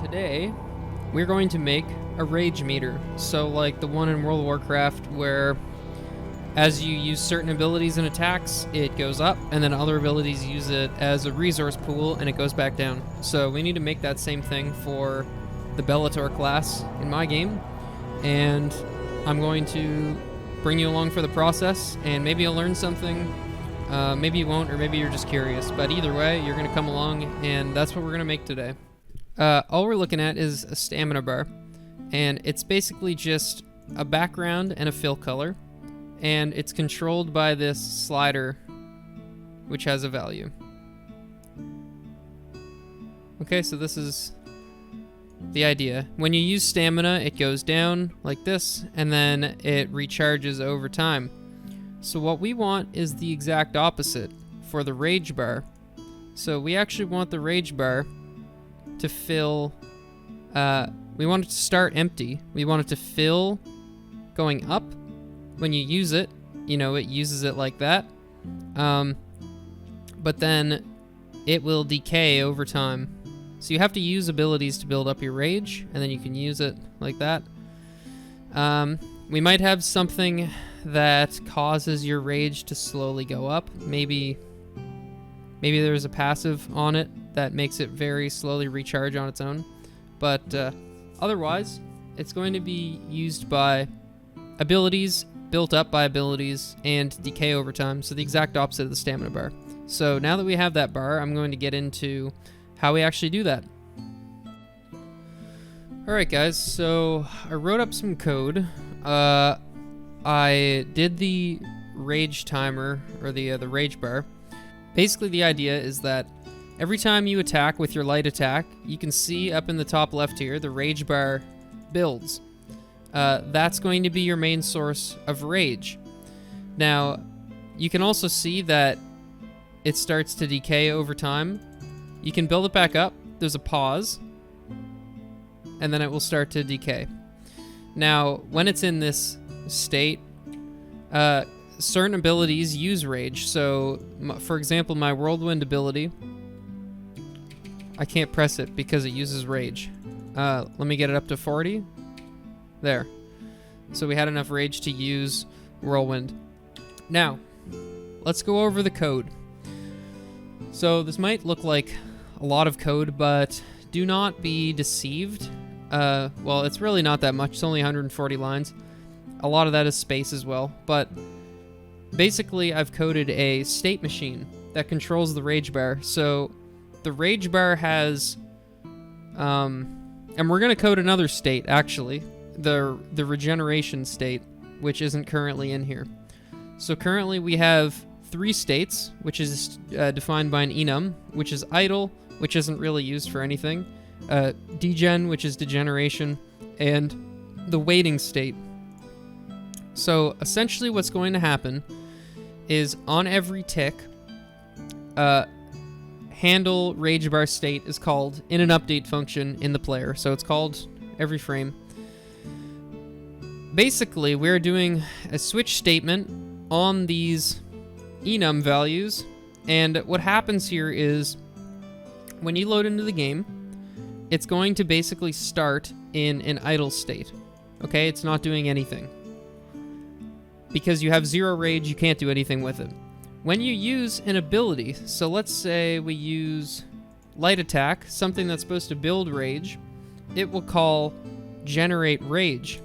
Today, we're going to make a rage meter. So like the one in World of Warcraft where as you use certain abilities and attacks, it goes up, and then other abilities use it as a resource pool and it goes back down. So we need to make that same thing for the Bellator class in my game, and I'm going to bring you along for the process, and maybe you'll learn something, maybe you won't, or maybe you're just curious, but either way, you're going to come along, and that's what we're going to make today. All we're looking at is a stamina bar, and it's basically just a background and a fill color, and it's controlled by this slider, which has a value. Okay, so this is the idea. When you use stamina, it goes down like this, and then it recharges over time. So what we want is the exact opposite for the rage bar. So we actually want the rage bar to fill, we want it to start empty. We want it to fill going up. When you use it, you know, it uses it like that. But then it will decay over time. So you have to use abilities to build up your rage, and then you can use it like that. We might have something that causes your rage to slowly go up. Maybe there's a passive on it that makes it very slowly recharge on its own. But otherwise, it's going to be used by abilities, built up by abilities, and decay over time. So the exact opposite of the stamina bar. So now that we have that bar, I'm going to get into how we actually do that. Alright guys, so I wrote up some code. I did the rage timer, or the rage bar. Basically the idea is that every time you attack with your light attack, you can see up in the top left here, the rage bar builds. That's going to be your main source of rage. Now, you can also see that it starts to decay over time. You can build it back up. There's a pause, and then it will start to decay. Now, when it's in this state, certain abilities use rage. So, for example, my whirlwind ability, I can't press it because it uses rage. Let me get it up to 40. There. So we had enough rage to use whirlwind. Now, let's go over the code. So this might look like a lot of code, but do not be deceived. Well, it's really not that much. It's only 140 lines. A lot of that is space as well. But basically, I've coded a state machine that controls the rage bar. So the rage bar has, and we're going to code another state, actually. The regeneration state, which isn't currently in here. So currently we have 3 states, which is defined by an enum, which is idle, which isn't really used for anything, degen, which is degeneration, and the waiting state. So essentially what's going to happen is on every tick, handle rage bar state is called in an update function in the player. So it's called every frame. Basically, we're doing a switch statement on these enum values, and what happens here is when you load into the game, it's going to basically start in an idle state. Okay, it's not doing anything. Because you have 0 rage, you can't do anything with it. When you use an ability, so let's say we use light attack, something that's supposed to build rage, it will call generate rage.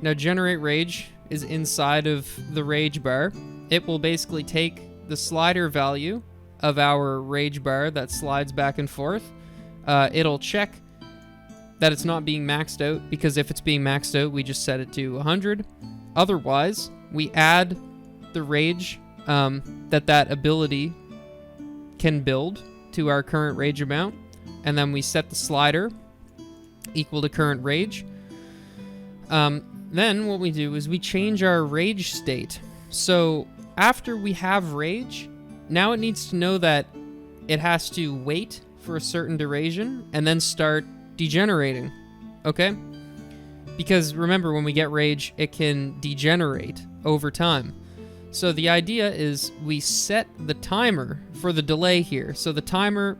Now, generate rage is inside of the rage bar. It will basically take the slider value of our rage bar that slides back and forth. It'll check that it's not being maxed out, because if it's being maxed out, we just set it to 100. Otherwise, we add the rage that ability can build to our current rage amount, and then we set the slider equal to current rage. Then what we do is we change our rage state. So after we have rage, now it needs to know that it has to wait for a certain duration and then start degenerating. Okay? Because remember, when we get rage, it can degenerate over time. So the idea is we set the timer for the delay here. So the timer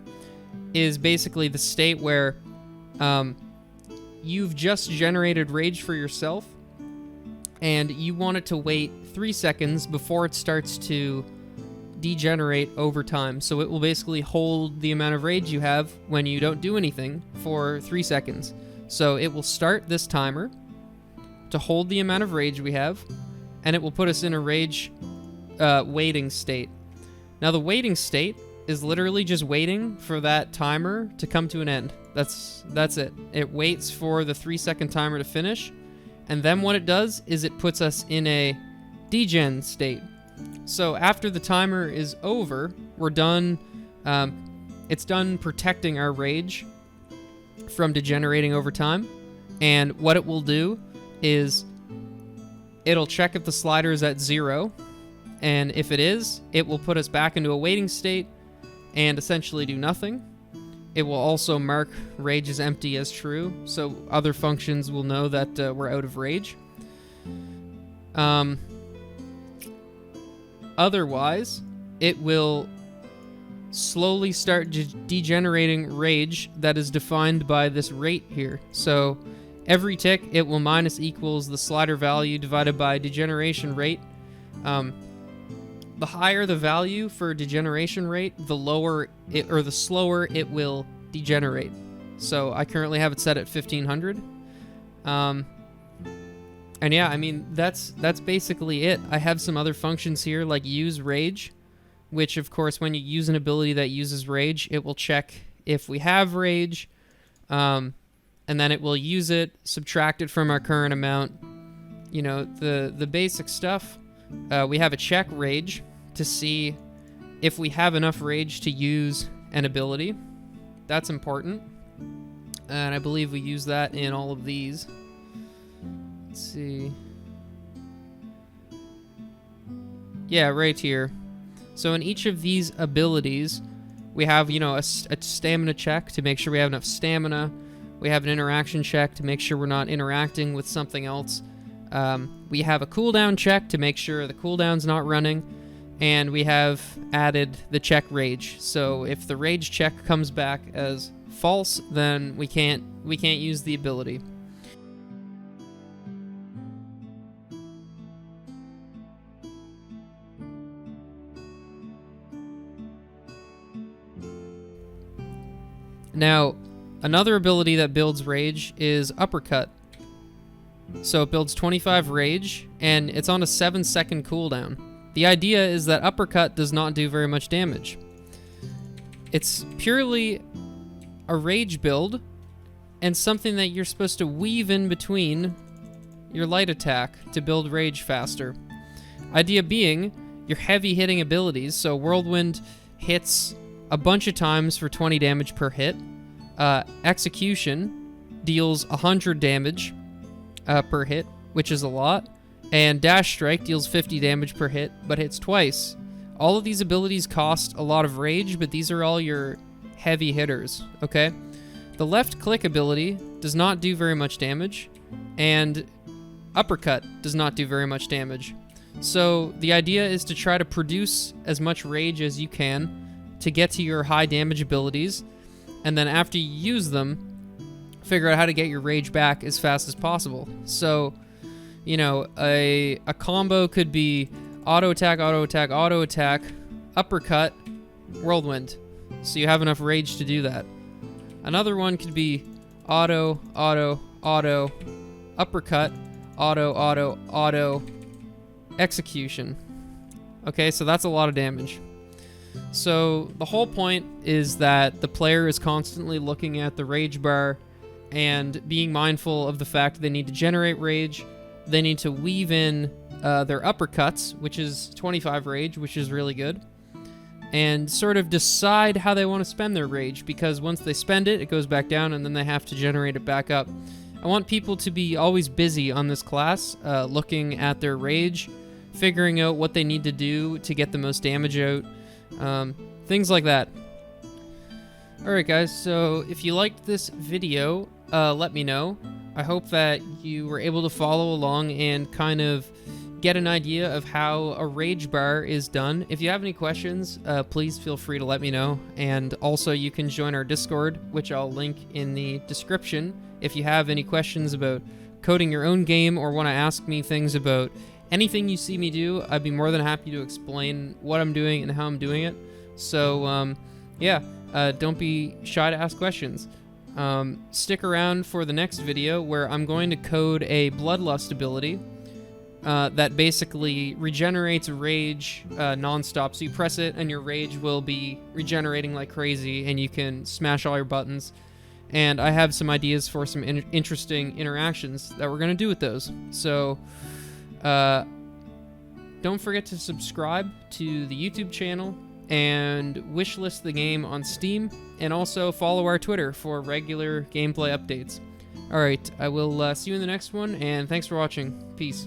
is basically the state where You've just generated rage for yourself, and you want it to wait 3 seconds before it starts to degenerate over time. So it will basically hold the amount of rage you have when you don't do anything for 3 seconds. So it will start this timer to hold the amount of rage we have, and it will put us in a rage waiting state. Now the waiting state is literally just waiting for that timer to come to an end. That's it. It waits for the 3-second timer to finish, and then what it does is it puts us in a degen state. So after the timer is over, we're done. It's done protecting our rage from degenerating over time, and what it will do is it'll check if the slider is at 0, and if it is, it will put us back into a waiting state and essentially do nothing. It will also mark rage as empty as true, so other functions will know that we're out of rage. Otherwise, it will slowly start degenerating rage that is defined by this rate here. So every tick, it will minus equals the slider value divided by degeneration rate. The higher the value for degeneration rate, the lower it, or the slower it will degenerate. So I currently have it set at 1500. And yeah, I mean, that's basically it. I have some other functions here like use rage, which of course when you use an ability that uses rage, it will check if we have rage, and then it will use it, subtract it from our current amount. You know, the basic stuff. We have a check rage to see if we have enough rage to use an ability. That's important. And I believe we use that in all of these. Let's see. Yeah, right here. So in each of these abilities, we have, you know, a stamina check to make sure we have enough stamina. We have an interaction check to make sure we're not interacting with something else. We have a cooldown check to make sure the cooldown's not running, and we have added the check rage. So if the rage check comes back as false, then we can't use the ability. Now, another ability that builds rage is uppercut. So it builds 25 rage, and it's on a 7-second cooldown. The idea is that uppercut does not do very much damage. It's purely a rage build, and something that you're supposed to weave in between your light attack to build rage faster. Idea being, your heavy hitting abilities, so Whirlwind hits a bunch of times for 20 damage per hit. Execution deals 100 damage per hit, which is a lot. And Dash Strike deals 50 damage per hit, but hits twice. All of these abilities cost a lot of rage, but these are all your heavy hitters, okay? The left click ability does not do very much damage, and uppercut does not do very much damage. So the idea is to try to produce as much rage as you can to get to your high damage abilities, and then after you use them, figure out how to get your rage back as fast as possible. So, you know, a combo could be auto attack, auto attack, auto attack, uppercut, whirlwind. So you have enough rage to do that. Another one could be auto, auto, auto, uppercut, auto, auto, auto, execution. Okay, so that's a lot of damage. So the whole point is that the player is constantly looking at the rage bar and being mindful of the fact they need to generate rage. They need to weave in their uppercuts, which is 25 rage, which is really good, and sort of decide how they want to spend their rage, because once they spend it, it goes back down, and then they have to generate it back up. I want people to be always busy on this class, looking at their rage, figuring out what they need to do to get the most damage out, things like that. Alright guys, so if you liked this video, let me know. I hope that you were able to follow along and kind of get an idea of how a rage bar is done. If you have any questions, please feel free to let me know. And also you can join our Discord, which I'll link in the description. If you have any questions about coding your own game or want to ask me things about anything you see me do, I'd be more than happy to explain what I'm doing and how I'm doing it. So yeah, don't be shy to ask questions. Stick around for the next video where I'm going to code a Bloodlust ability that basically regenerates rage non-stop. So you press it and your rage will be regenerating like crazy and you can smash all your buttons. And I have some ideas for some interesting interactions that we're going to do with those. So don't forget to subscribe to the YouTube channel and wishlist the game on Steam, and also follow our Twitter for regular gameplay updates. Alright, I will see you in the next one, and thanks for watching. Peace.